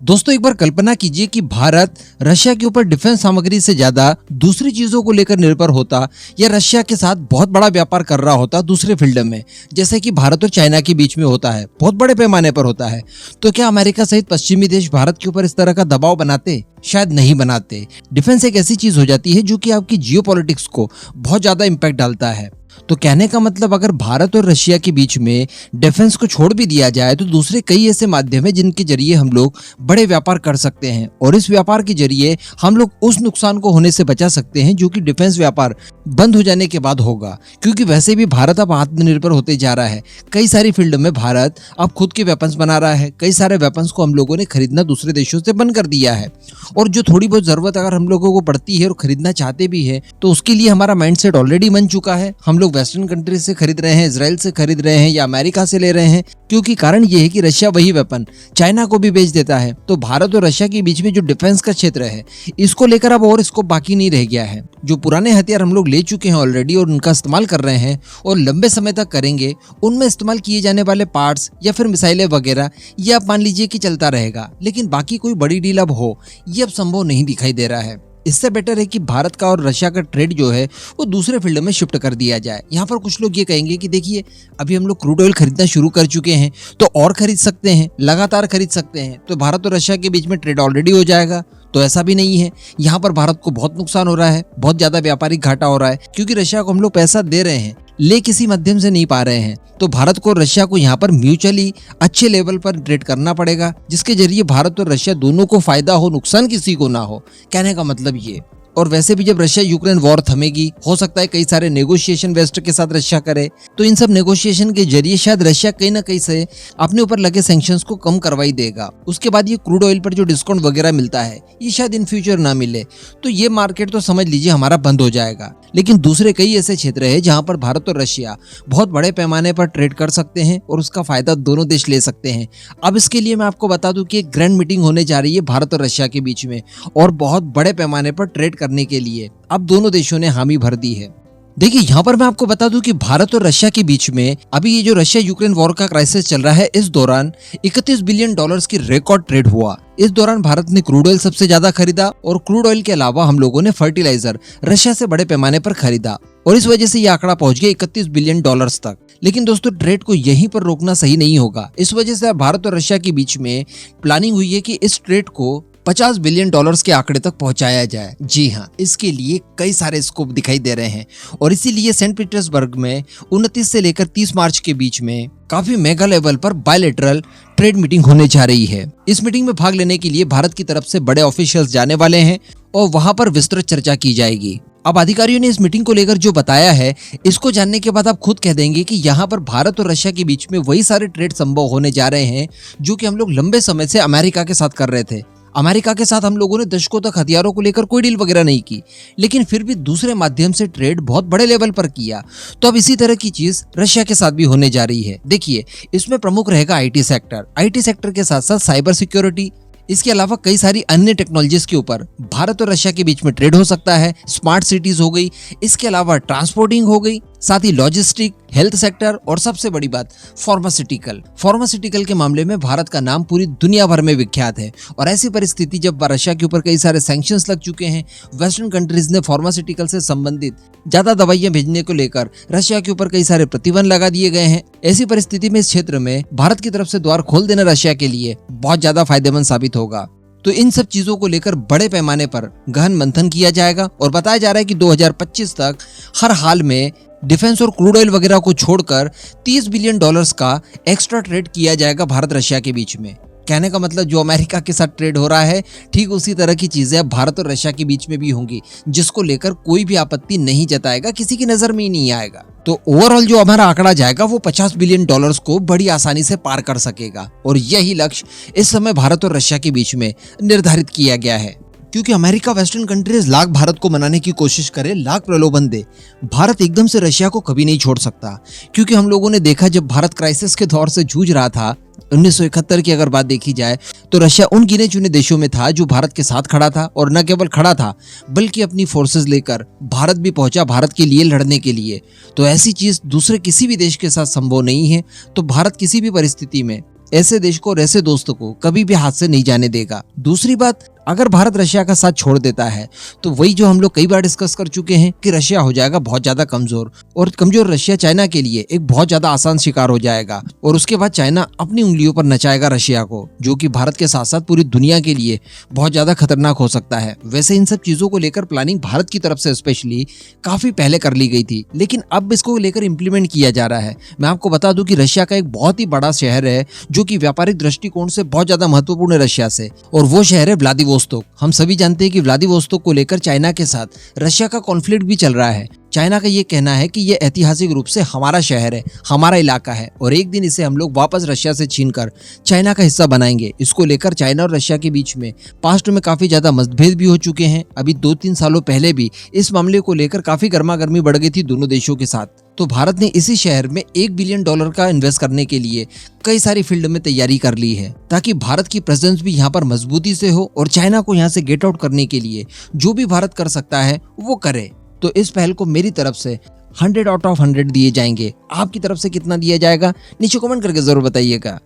दोस्तों एक बार कल्पना कीजिए कि भारत रशिया के ऊपर डिफेंस सामग्री से ज्यादा दूसरी चीजों को लेकर निर्भर होता या रशिया के साथ बहुत बड़ा व्यापार कर रहा होता दूसरे फील्ड में, जैसे कि भारत और चाइना के बीच में होता है, बहुत बड़े पैमाने पर होता है। तो क्या अमेरिका सहित पश्चिमी देश भारत के ऊपर इस तरह का दबाव बनाते? शायद नहीं बनाते। डिफेंस एक ऐसी चीज हो जाती है जो कि आपकी जियोपॉलिटिक्स को बहुत ज्यादा इम्पैक्ट डालता है। तो कहने का मतलब अगर भारत और रशिया के बीच में डिफेंस को छोड़ भी दिया जाए तो दूसरे कई ऐसे माध्यम हैं जिनके जरिए हम लोग बड़े व्यापार कर सकते हैं और इस व्यापार के जरिए हम लोग उस नुकसान को होने से बचा सकते हैं जो कि डिफेंस व्यापार बंद हो जाने के बाद होगा। क्योंकि वैसे भी भारत अब आत्मनिर्भर होते जा रहा है। कई सारी फील्ड में भारत अब खुद के वेपन्स बना रहा है। कई सारे वेपन्स को हम लोगों ने खरीदना दूसरे देशों से बंद कर दिया है और जो थोड़ी बहुत जरूरत अगर हम लोगों को पड़ती है और खरीदना चाहते भी है तो उसके लिए हमारा माइंडसेट ऑलरेडी बन चुका है। हम लोग वेस्टर्न कंट्री से खरीद रहे हैं, इजराइल से खरीद रहे हैं या अमेरिका से ले रहे हैं, क्योंकि कारण ये है कि रशिया वही वेपन चाइना को भी बेच देता है। तो भारत और रशिया के बीच में जो डिफेंस का क्षेत्र है इसको लेकर अब और इसको बाकी नहीं रह गया है। जो पुराने हथियार हम लोग ले चुके हैं ऑलरेडी और उनका इस्तेमाल कर रहे हैं और लंबे समय तक करेंगे, उनमें इस्तेमाल किए जाने वाले पार्ट्स या फिर मिसाइलें वगैरह ये आप मान लीजिए कि चलता रहेगा, लेकिन बाकी कोई बड़ी डील अब हो ये अब संभव नहीं दिखाई दे रहा है। इससे बेटर है कि भारत का और रशिया का ट्रेड जो है वो दूसरे फील्ड में शिफ्ट कर दिया जाए। यहाँ पर कुछ लोग ये कहेंगे कि देखिए अभी हम लोग क्रूड ऑयल खरीदना शुरू कर चुके हैं तो और खरीद सकते हैं, लगातार खरीद सकते हैं, तो भारत और रशिया के बीच में ट्रेड ऑलरेडी हो जाएगा। तो ऐसा भी नहीं है। यहाँ पर भारत को बहुत नुकसान हो रहा है, बहुत ज्यादा व्यापारिक घाटा हो रहा है, क्योंकि रशिया को हम लोग पैसा दे रहे हैं ले किसी माध्यम से नहीं पा रहे हैं। तो भारत को रशिया को यहाँ पर म्यूचुअली अच्छे लेवल पर ट्रेड करना पड़ेगा, जिसके जरिए भारत और रशिया दोनों को फायदा हो, नुकसान किसी को ना हो। कहने का मतलब ये। और वैसे भी जब रशिया यूक्रेन वॉर थमेगी, हो सकता है कई सारे नेगोशिएशन वेस्ट के साथ रशिया करे, तो इन सब नेगोशिएशन के जरिए शायद रशिया कहीं ना कहीं से अपने ऊपर लगे सैंक्शंस को कम करवाई देगा। उसके बाद ये क्रूड ऑयल पर जो डिस्काउंट वगैरह मिलता है ये शायद इन फ्यूचर ना मिले, तो ये मार्केट तो समझ लीजिए हमारा बंद हो जाएगा। लेकिन दूसरे कई ऐसे क्षेत्र है जहां पर भारत और रशिया बहुत बड़े पैमाने पर ट्रेड कर सकते हैं और उसका फायदा दोनों देश ले सकते हैं। अब इसके लिए मैं आपको बता दूं कि एक ग्रैंड मीटिंग होने जा रही है भारत और रशिया के बीच में और बहुत बड़े पैमाने पर ट्रेड करने के लिए अब दोनों देशों ने हामी भर दी है। देखिए यहाँ पर मैं आपको बता दूं कि भारत और रशिया के बीच में अभी ये जो रशिया यूक्रेन वॉर का क्राइसिस चल रहा है, इस दौरान 31 बिलियन डॉलर्स की रिकॉर्ड ट्रेड हुआ। इस दौरान भारत ने क्रूड ऑयल सबसे ज्यादा खरीदा और क्रूड ऑयल के अलावा हम लोगों ने फर्टिलाइजर रशिया से बड़े पैमाने पर खरीदा और इस वजह से ये आंकड़ा पहुंच गया 31 बिलियन डॉलर्स तक। लेकिन दोस्तों ट्रेड को यहीं पर रोकना सही नहीं होगा। इस वजह से भारत और रशिया के बीच में प्लानिंग हुई है कि इस ट्रेड को 50 बिलियन डॉलर्स के आंकड़े तक पहुंचाया जाए। जी हाँ, इसके लिए कई सारे स्कोप दिखाई दे रहे हैं और इसीलिए सेंट पीटर्सबर्ग में 29 से लेकर 30 मार्च के बीच में काफी मेगा लेवल पर बायलैटरल ट्रेड मीटिंग होने जा रही है। इस मीटिंग में भाग लेने के लिए भारत की तरफ से बड़े ऑफिशियल्स जाने वाले हैं और वहां पर विस्तृत चर्चा की जाएगी। अब अधिकारियों ने इस मीटिंग को लेकर जो बताया है इसको जानने के बाद आप खुद कह देंगे कि यहाँ पर भारत और रशिया के बीच में वही सारे ट्रेड संभव होने जा रहे हैं जो कि हम लोग लंबे समय से अमेरिका के साथ कर रहे थे। अमेरिका के साथ हम लोगों ने दशकों तक हथियारों को लेकर कोई डील वगैरह नहीं की, लेकिन फिर भी दूसरे माध्यम से ट्रेड बहुत बड़े लेवल पर किया। तो अब इसी तरह की चीज रशिया के साथ भी होने जा रही है। देखिए इसमें प्रमुख रहेगा आईटी सेक्टर। आईटी सेक्टर के साथ साथ साइबर सिक्योरिटी, इसके अलावा कई सारी अन्य टेक्नोलॉजीज के ऊपर भारत और रशिया के बीच में ट्रेड हो सकता है। स्मार्ट सिटीज हो गई, इसके अलावा ट्रांसपोर्टिंग हो गई, साथ ही लॉजिस्टिक, हेल्थ सेक्टर और सबसे बड़ी बात फार्मास्यूटिकल के मामले में भारत का नाम पूरी दुनिया भर में विख्यात है। और ऐसी परिस्थिति जब रशिया के ऊपर कई सारे सैंक्शंस लग चुके हैं, वेस्टर्न कंट्रीज ने फार्मास्यूटिकल से संबंधित ज्यादा दवाइयां भेजने को लेकर रशिया के ऊपर कई सारे प्रतिबंध लगा दिए गए हैं। ऐसी परिस्थिति में इस क्षेत्र में भारत की तरफ से द्वार खोल देना रशिया के लिए बहुत ज्यादा फायदेमंद साबित होगा। तो इन सब चीजों को लेकर बड़े पैमाने पर गहन मंथन किया जाएगा और बताया जा रहा है कि 2025 तक हर हाल में डिफेंस और क्रूड ऑयल वगैरह को छोड़कर 30 बिलियन डॉलर्स का एक्स्ट्रा ट्रेड किया जाएगा भारत रशिया के बीच में। कहने का मतलब जो अमेरिका के साथ ट्रेड हो रहा है ठीक उसी तरह की चीजें अब भारत और रशिया के बीच में भी होंगी, जिसको लेकर कोई भी आपत्ति नहीं जताएगा, किसी की नजर में ही नहीं आएगा। तो ओवरऑल जो हमारा आंकड़ा जाएगा वो 50 बिलियन डॉलर्स को बड़ी आसानी से पार कर सकेगा और यही लक्ष्य इस समय भारत और रशिया के बीच में निर्धारित किया गया है। क्योंकि America western countries lakh Bharat को मनाने की कोशिश करे, लाख प्रलोभन दे, भारत एकदम से रशिया को कभी नहीं छोड़ सकता। क्योंकि हम लोगों ने देखा जब भारत क्राइसिस के दौर से जूझ रहा था 1971 की अगर बात देखी जाए तो रशिया उन गिने चुने देशों में था जो भारत के साथ खड़ा था और न केवल खड़ा था बल्कि अपनी फोर्सेस लेकर भारत भी पहुंचा भारत के लिए लड़ने के लिए। तो ऐसी चीज दूसरे किसी भी देश के साथ संभव नहीं है। तो भारत किसी भी परिस्थिति में ऐसे देश को और ऐसे दोस्तों को कभी भी हाथ से नहीं जाने देगा। दूसरी बात, अगर भारत रशिया का साथ छोड़ देता है तो वही जो हम लोग कई बार डिस्कस कर चुके हैं कि रशिया हो जाएगा बहुत ज्यादा कमजोर, और कमजोर रशिया चाइना के लिए एक बहुत ज्यादा आसान शिकार हो जाएगा, और उसके बाद चाइना अपनी उंगलियों पर नचाएगा रशिया को, जो कि भारत के साथ साथ पूरी दुनिया के लिए बहुत ज्यादा खतरनाक हो सकता है। वैसे इन सब चीजों को लेकर प्लानिंग भारत की तरफ से स्पेशली काफी पहले कर ली गई थी, लेकिन अब इसको लेकर इम्प्लीमेंट किया जा रहा है। मैं आपको बता दूं कि रशिया का एक बहुत ही बड़ा शहर है जो कि व्यापारिक दृष्टिकोण से बहुत ज्यादा महत्वपूर्ण है रशिया से, और वो शहर है व्लादिवोस्तोक। हम सभी जानते हैं कि व्लादिवोस्तोक को लेकर चाइना के साथ रशिया का कॉन्फ्लिक्ट भी चल रहा है। चाइना का ये कहना है कि ये ऐतिहासिक रूप से हमारा शहर है, हमारा इलाका है, और एक दिन इसे हम लोग वापस रशिया से छीनकर चाइना का हिस्सा बनाएंगे। इसको लेकर चाइना और रशिया के बीच में पास्ट में काफी ज्यादा मतभेद भी हो चुके हैं। अभी 2-3 सालों पहले भी इस मामले को लेकर काफी गर्मा गर्मी बढ़ गई थी दोनों देशों के साथ। तो भारत ने इसी शहर में $1 बिलियन का इन्वेस्ट करने के लिए कई सारी फील्ड में तैयारी कर ली है, ताकि भारत की प्रेजेंस भी यहाँ पर मजबूती से हो और चाइना को यहाँ से गेट आउट करने के लिए जो भी भारत कर सकता है वो करे। तो इस पहल को मेरी तरफ से 100 आउट ऑफ 100 दिए जाएंगे। आपकी तरफ से कितना दिया जाएगा नीचे कमेंट करके जरूर बताइएगा।